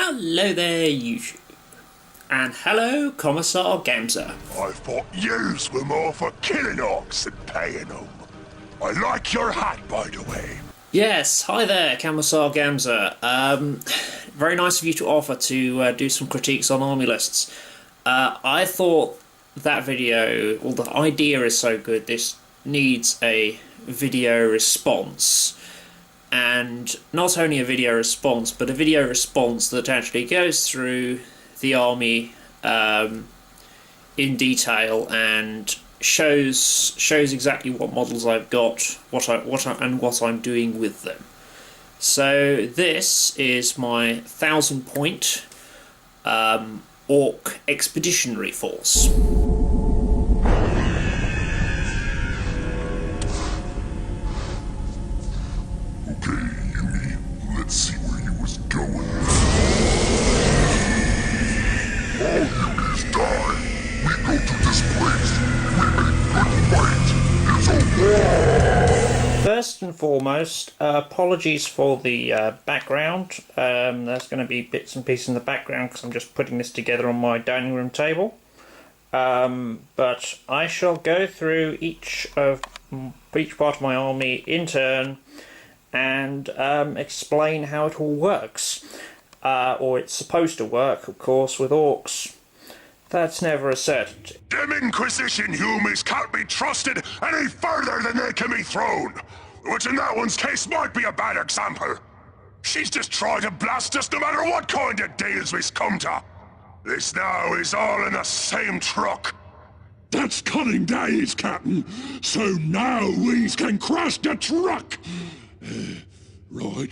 Hello there, YouTube. And hello, Commissar Gamza. I thought yous were more for killing orcs than paying them. I like your hat, by the way. Yes, hi there, Commissar Gamza. Very nice of you to offer to do some critiques on army lists. I thought that video, well, the idea is so good, this needs a video response. And not only a video response, but a video response that actually goes through the army in detail and shows exactly what models I've got, what I'm doing with them. So this is my 1,000-point Orc Expeditionary Force. Okay, Yumi, let's see where you was going. All Yumis die. We go to this place. We make good fight. It's a war! First and foremost, apologies for the background. There's going to be bits and pieces in the background because I'm just putting this together on my dining room table. But I shall go through each part of my army in turn and explain how it all works. Or it's supposed to work, of course, with orcs. That's never a certainty. Them Inquisition Humies can't be trusted any further than they can be thrown. Which in that one's case might be a bad example. She's just trying to blast us no matter what kind of deals we's come to. This now is all in the same truck. That's cunning days, Captain. So now we can crash the truck. Right.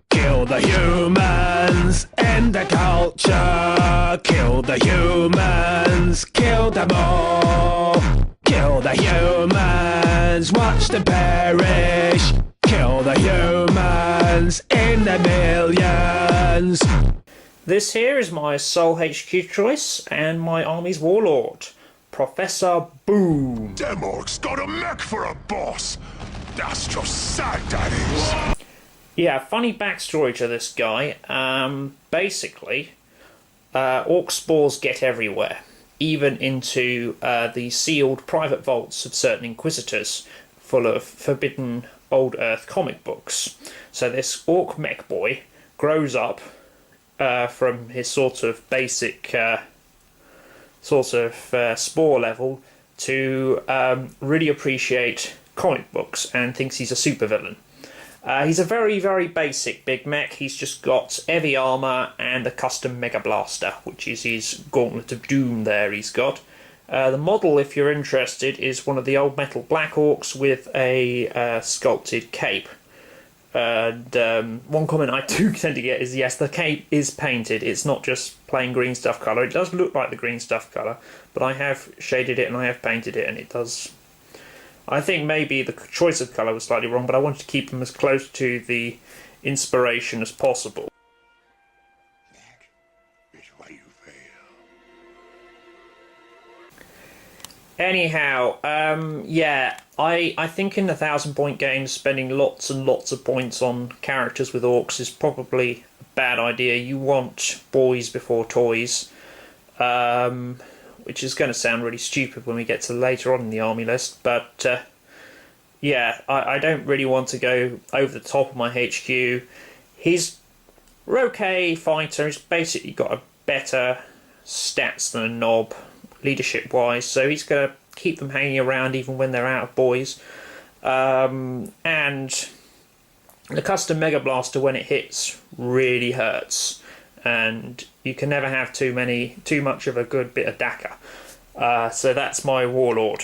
Kill the humans and the culture. Kill the humans, kill them all. Kill the humans, watch them perish. Kill the humans in the millions. This here is my sole HQ choice and my army's Warlord, Professor Boom. Them orcs got a mech for a boss. That's just sad, that is. Yeah, funny backstory to this guy. Basically, orc spores get everywhere, even into the sealed private vaults of certain inquisitors, full of forbidden old Earth comic books. So this orc mech boy grows up from his sort of basic spore level to really appreciate comic books and thinks he's a supervillain. He's a very, very basic big mech. He's just got heavy armour and a custom Mega Blaster, which is his Gauntlet of Doom there he's got. The model, if you're interested, is one of the old metal Black Orcs with a sculpted cape. And one comment I do tend to get is, yes, the cape is painted. It's not just plain green stuff colour. It does look like the green stuff colour, but I have shaded it and I have painted it, and it does... I think maybe the choice of colour was slightly wrong, but I wanted to keep them as close to the inspiration as possible. That is why you fail. Anyhow, yeah, I think in the 1,000-point games, spending lots and lots of points on characters with orcs is probably a bad idea. You want boys before toys, which is going to sound really stupid when we get to later on in the army list, but yeah, I don't really want to go over the top of my HQ. He's an okay fighter. He's basically got a better stats than a knob, leadership-wise, so he's going to keep them hanging around even when they're out of boys. And the custom Mega Blaster, when it hits, really hurts, and you can never have too much of a good bit of Dakka. So that's my Warlord.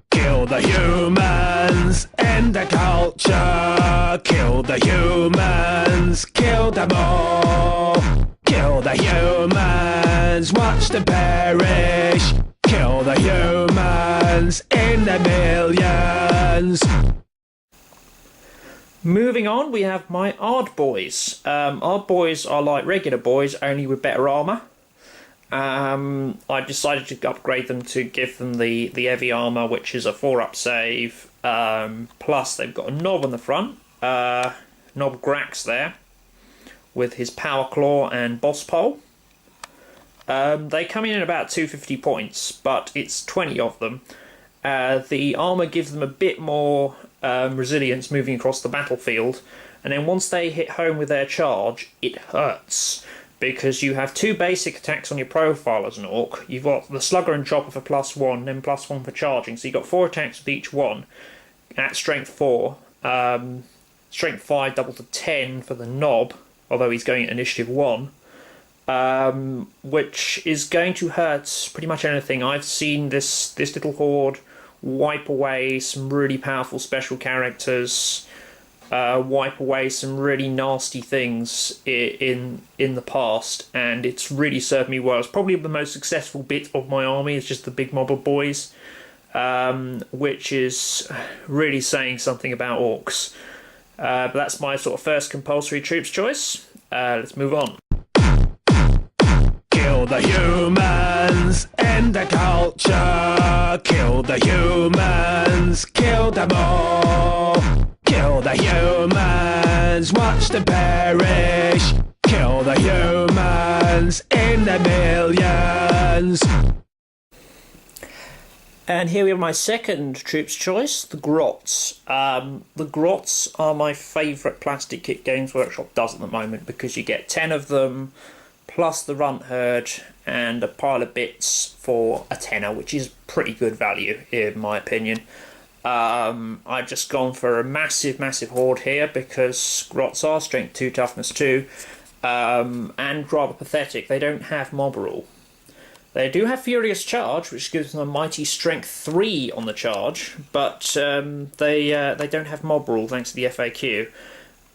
Kill the humans and the culture. Kill the humans, kill them all. Kill the humans, watch them perish. Kill the humans in the millions. Moving on, we have my Ard boys. Ard boys are like regular boys, only with better armour. I decided to upgrade them to give them the heavy armour, which is a 4-up save, Plus they've got a knob on the front, knob Graz there, with his power claw and boss pole. They come in at about 250 points, but it's 20 of them. The armour gives them a bit more resilience moving across the battlefield, and then once they hit home with their charge, it hurts, because you have 2 basic attacks on your profile as an orc. You've got the slugger and chopper for +1, then +1 for charging, so you've got 4 attacks with each one at strength 4. Strength 5 double to 10 for the knob, although he's going at initiative 1. Which is going to hurt pretty much anything. I've seen this little horde wipe away some really powerful special characters, wipe away some really nasty things in the past, and it's really served me well. It's probably the most successful bit of my army, is just the big mob of boys, which is really saying something about orcs. But that's my sort of first compulsory troops choice. Let's move on. Kill the humans, end the culture. Kill the humans, kill them all. Kill the humans, watch them perish. Kill the humans in the millions. And here we have my second troops choice, the Grots. The Grots are my favourite plastic kit Games Workshop does at the moment, because you get 10 of them, plus the runt herd and a pile of bits for a tenner, which is pretty good value in my opinion. I've just gone for a massive horde here, because Grots are strength 2, toughness 2, and rather pathetic. They don't have mob rule. They do have Furious Charge, which gives them a mighty Strength 3 on the charge, but they don't have mob rule thanks to the FAQ.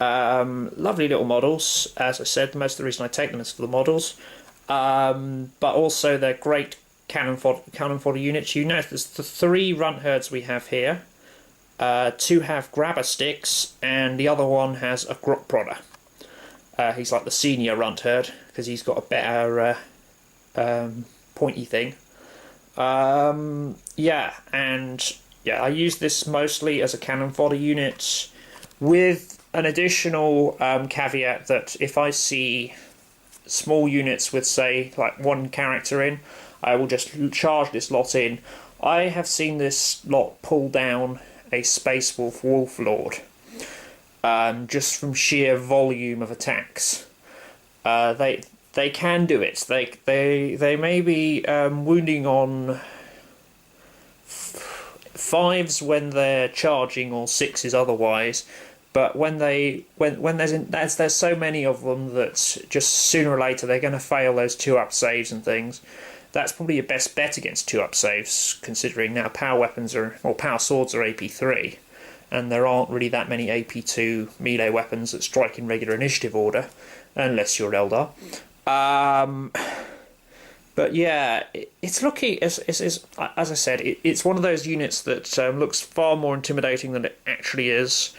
Lovely little models. As I said, most of the reason I take them is for the models, but also they're great cannon fodder units. You notice there's the 3 runt herds we have here. 2 have grabber sticks, and the other one has a grot prodder. He's like the senior runt herd, because he's got a better pointy thing. I use this mostly as a cannon fodder unit, with an additional caveat that if I see small units with, say, like 1 character in, I will just charge this lot in. I have seen this lot pull down a Space Wolf Warlord, just from sheer volume of attacks. They can do it. They may be wounding on 5s when they're charging, or 6s otherwise. But when there's so many of them that just sooner or later they're going to fail those 2-up saves and things. That's probably your best bet against 2-up saves, considering now power swords are AP3, and there aren't really that many AP2 melee weapons that strike in regular initiative order, unless you're Eldar. But yeah, it's looking, as I said, it's one of those units that looks far more intimidating than it actually is.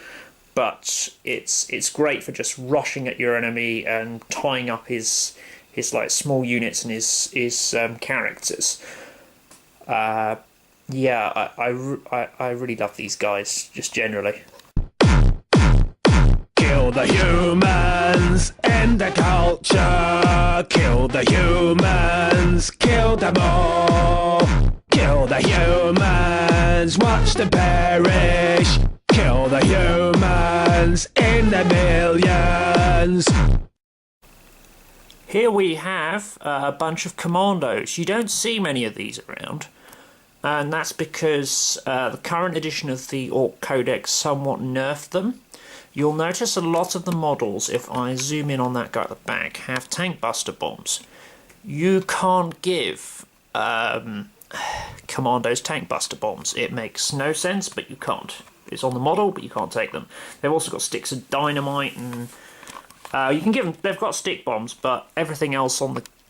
But it's great for just rushing at your enemy and tying up his like small units and his characters. I really love these guys just generally. Kill the humans, end the culture. Kill the humans, kill them all. Kill the humans, watch them perish. Kill the humans in the millions. Here we have a bunch of Commandos. You don't see many of these around, and that's because the current edition of the Orc Codex somewhat nerfed them. You'll notice a lot of the models, if I zoom in on that guy at the back, have tank buster bombs. You can't give Commandos tank buster bombs. It makes no sense, but you can't. It's on the model, but you can't take them. They've also got sticks of dynamite, and you can give them. They've got stick bombs, but everything else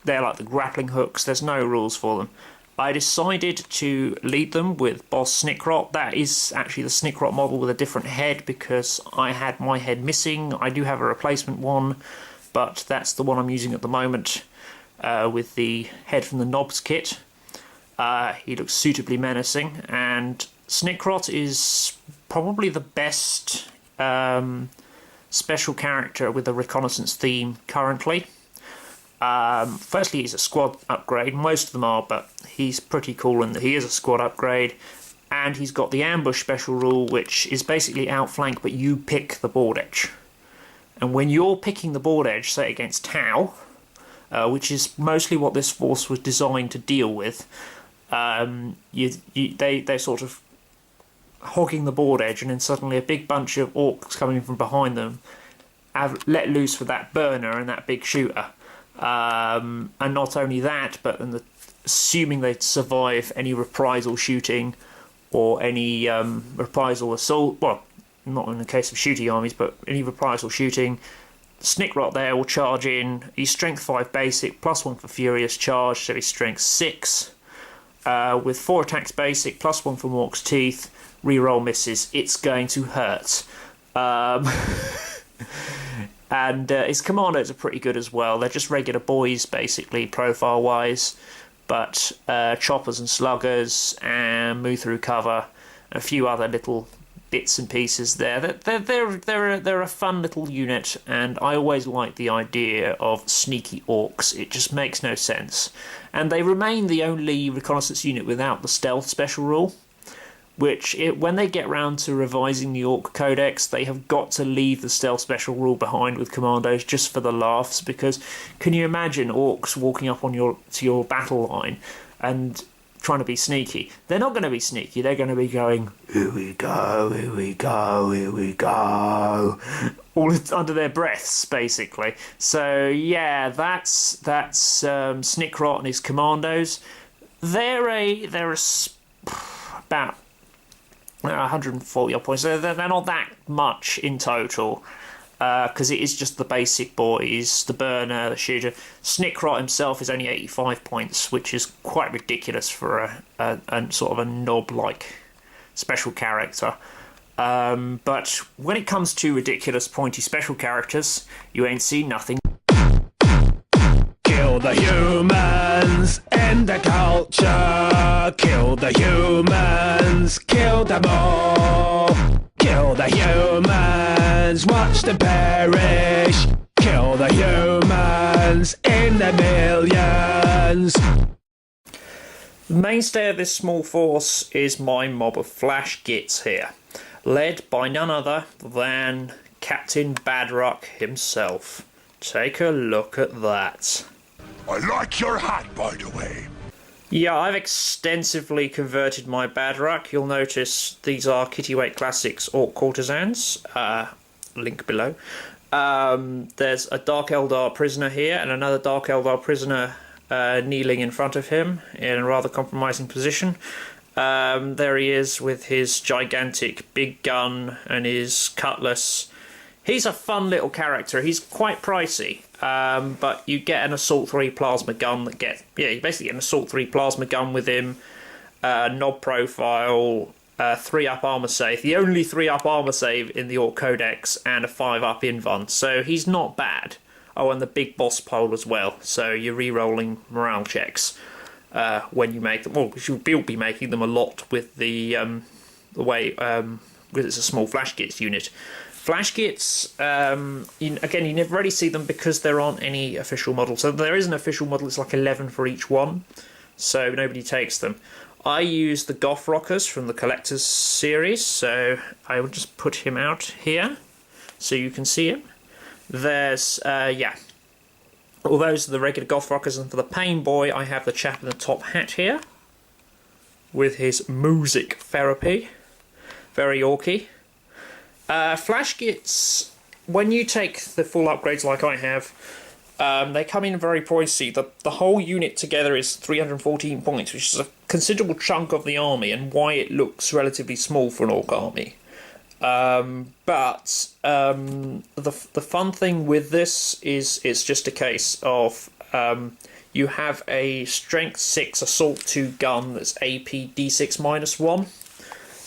they're like the grappling hooks. There's no rules for them. I decided to lead them with Boss Snickrot. That is actually the Snickrot model with a different head, because I had my head missing. I do have a replacement one, but that's the one I'm using at the moment, with the head from the Knobs kit. He looks suitably menacing, and Snickrot is probably the best special character with a reconnaissance theme currently. Firstly, he's a squad upgrade. Most of them are, but he's pretty cool in that he is a squad upgrade. And he's got the ambush special rule, which is basically outflank, but you pick the board edge. And when you're picking the board edge, say against Tau, which is mostly what this force was designed to deal with, they're sort of hogging the board edge, and then suddenly a big bunch of orcs coming from behind them have let loose with that burner and that big shooter. And not only that, but assuming they survive any reprisal shooting or any reprisal assault, well, not in the case of shooting armies, but any reprisal shooting, Snickrot there will charge in. He's strength 5 basic, +1 for furious charge, so he's strength 6. With 4 attacks basic, +1 for Mork's teeth, reroll misses. It's going to hurt. And his commandos are pretty good as well. They're just regular boys, basically, profile-wise, but choppers and sluggers, and move through cover, and a few other little bits and pieces there. They're a fun little unit, and I always like the idea of sneaky orcs. It just makes no sense. And they remain the only reconnaissance unit without the stealth special rule, which, when they get round to revising the Orc Codex, they have got to leave the stealth special rule behind with Commandos just for the laughs, because can you imagine Orcs walking up on to your battle line and trying to be sneaky? They're not going to be sneaky, they're going to be going, here we go, here we go, here we go, all under their breaths, basically. So yeah, that's Snickrot and his Commandos. They're about 140 odd points. They're not that much in total, because it is just the basic boys, the burner, the shooter. Snickrot himself is only 85 points, which is quite ridiculous for a sort of a knob-like special character. But when it comes to ridiculous pointy special characters, you ain't seen nothing. Kill the humans and the culture. Kill the humans, kill them all. Kill the humans, watch them perish. Kill the humans in the millions. The mainstay of this small force is my mob of flash gits here, led by none other than Captain Badrock himself. Take a look at that. I like your hat, by the way. Yeah, I've extensively converted my Badrock. You'll notice these are Kittyweight Classics Orc Courtesans. Link below. There's a Dark Eldar prisoner here and another Dark Eldar prisoner kneeling in front of him in a rather compromising position. There he is with his gigantic big gun and his cutlass. He's a fun little character. He's quite pricey, but you get an Assault 3 plasma gun you basically get an Assault 3 plasma gun with him, knob profile, 3-up armor save, the only 3-up armor save in the Orc Codex, and a 5-up invuln, so he's not bad. Oh, and the big boss pole as well, so you're re-rolling morale checks when you make them. Well, you'll be making them a lot with the way, because it's a small flash gits unit. Flash gits, again, you never really see them because there aren't any official models. So there is an official model, it's like 11 for each one, so nobody takes them. I use the Goth Rockers from the Collector's series, so I will just put him out here so you can see him. There's, all those are the regular Goth Rockers, and for the Pain Boy, I have the chap in the top hat here with his music therapy. Very orky. Flash gits, when you take the full upgrades like I have, they come in very pricey. The whole unit together is 314 points, which is a considerable chunk of the army, and why it looks relatively small for an Orc army. But the fun thing with this is it's just a case of you have a Strength 6 Assault 2 gun that's AP D6 -1.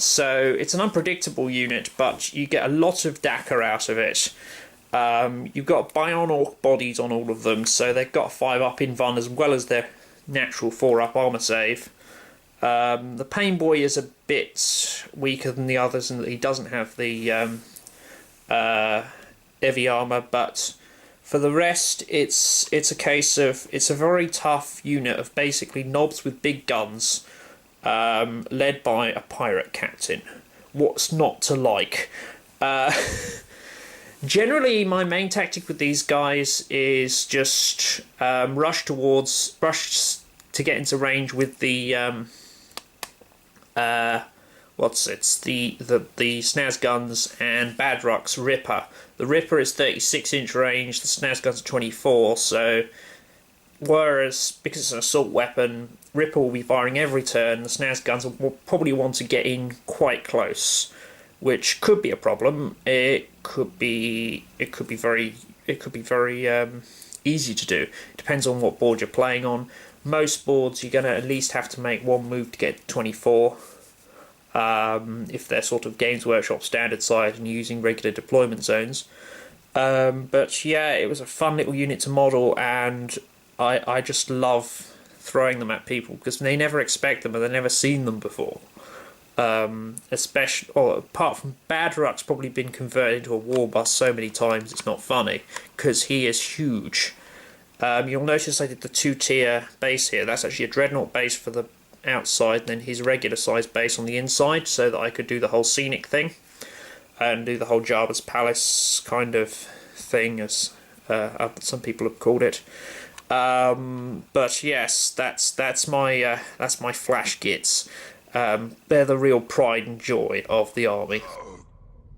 So it's an unpredictable unit, but you get a lot of DACA out of it. You've got Bion Orc bodies on all of them, so they've got a 5-up invuln as well as their natural 4-up armor save. The Pain Boy is a bit weaker than the others in that he doesn't have the heavy armour, but for the rest, it's a case of it's a very tough unit of basically knobs with big guns, led by a pirate captain. What's not to like? Generally, my main tactic with these guys is just rush to get into range with the the snaz guns and Badrock's Ripper. The Ripper is 36-inch range, the snaz guns are 24, so whereas because it's an assault weapon, Ripper will be firing every turn, the snaz guns will probably want to get in quite close, which could be a problem. It could be very easy to do. It depends on what board you're playing on. Most boards you're going to at least have to make one move to get 24. If they're sort of Games Workshop standard size and using regular deployment zones. But yeah, it was a fun little unit to model, and I just love throwing them at people because they never expect them and they've never seen them before. Especially, apart from Badrock's probably been converted into a war bus so many times it's not funny because he is huge. You'll notice I did the 2-tier base here. That's actually a Dreadnought base for the outside, and then his regular size base on the inside, so that I could do the whole scenic thing and do the whole Jabba's Palace kind of thing, as some people have called it. But yes, that's my flash gits. They're the real pride and joy of the army.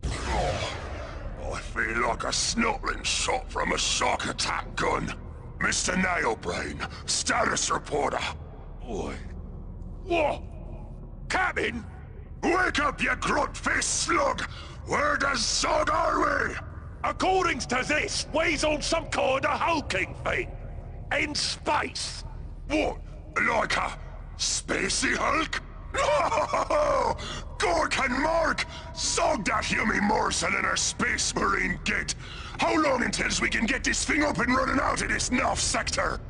I feel like a snuffling shot from a shock attack gun. Mr. Nailbrain, status reporter. Boy. What? Captain? Wake up, you grunt-faced slug! Where the zog are we? According to this, we's on some kind of hulking thing. In space. What? Like a spacey Hulk? Oh, Gork and Mark! Zog that humy morsel in our space marine git! How long until we can get this thing up and running out of this North sector?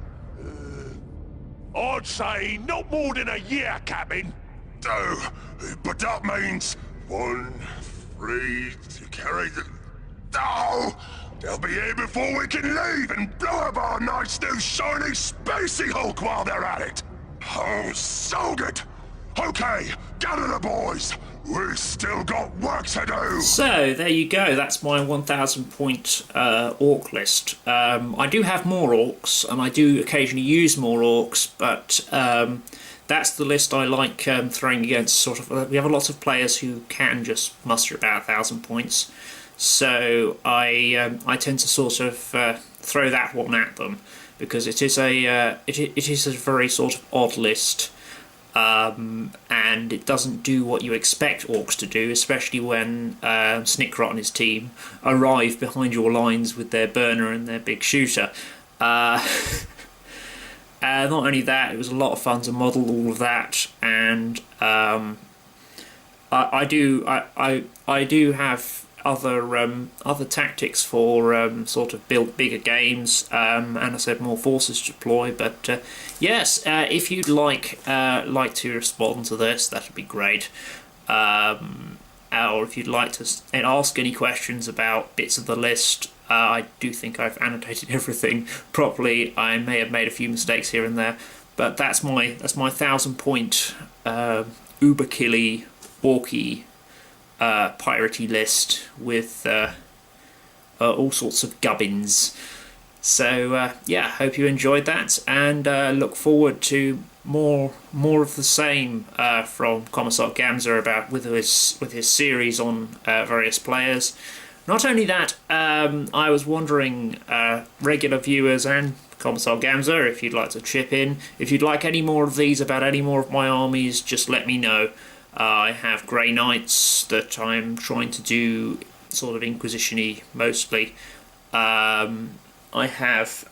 I'd say not more than a year, Captain. Oh, but that means 1, 3 to carry the... Oh! They'll be here before we can leave and blow up our nice new shiny spacey Hulk while they're at it! Oh, so good! Okay, gather the boys! We've still got work to do! So, there you go, that's my 1,000 point orc list. I do have more orcs, and I do occasionally use more orcs, but that's the list I like throwing against sort of... we have a lot of players who can just muster about 1,000 points, so I tend to sort of throw that one at them, because it is a very sort of odd list. And it doesn't do what you expect orcs to do, especially when Snickrot and his team arrive behind your lines with their burner and their big shooter. Not only that, it was a lot of fun to model all of that, and I do have other tactics for sort of build bigger games, and I said more forces to deploy. But yes, if you'd like to respond to this, that'd be great. Or if you'd like to ask any questions about bits of the list, I do think I've annotated everything properly. I may have made a few mistakes here and there, but that's my 1,000 point uber killy orky piratey list with all sorts of gubbins. So yeah, hope you enjoyed that, and look forward to more of the same from Commissar Gamza with his series on various players. Not only that, I was wondering, regular viewers and Commissar Gamza, if you'd like to chip in, if you'd like any more of these about any more of my armies, just let me know. I have Grey Knights that I'm trying to do sort of Inquisition-y mostly. I have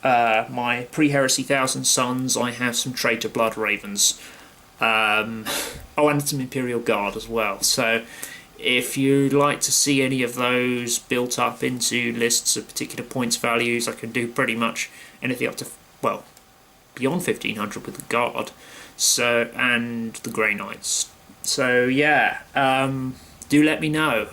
my Pre-Heresy Thousand Sons. I have some Traitor Blood Ravens. And some Imperial Guard as well. So if you'd like to see any of those built up into lists of particular points values, I can do pretty much anything up to, well, beyond 1,500 with the Guard. So, and the Grey Knights. So yeah, do let me know.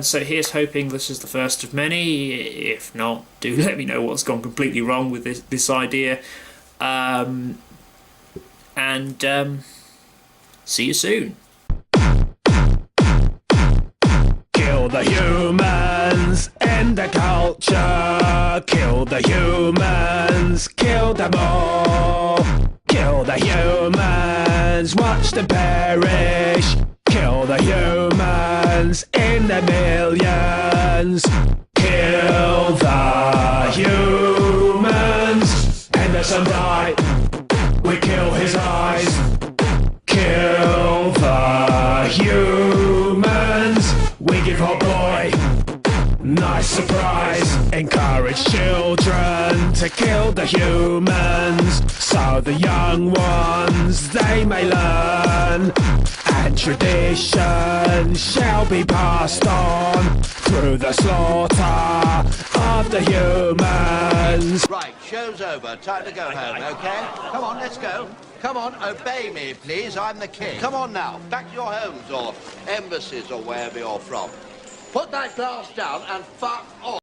So here's hoping this is the first of many. If not, do let me know what's gone completely wrong with this idea. See you soon. Kill the humans, end the culture. Kill the humans, kill them all. Kill the humans, watch them perish. Kill the humans in the millions. Kill the humans. Henderson died. We kill his eyes. Kill the humans. We give our boy nice surprise. Encourage children to kill the humans, so the young ones they may learn, and tradition shall be passed on through the slaughter of the humans. Right, show's over. Time to go home, okay? Come on, let's go. Come on, obey me, please. I'm the king. Come on now, back to your homes or embassies or wherever you're from. Put that glass down and fuck off.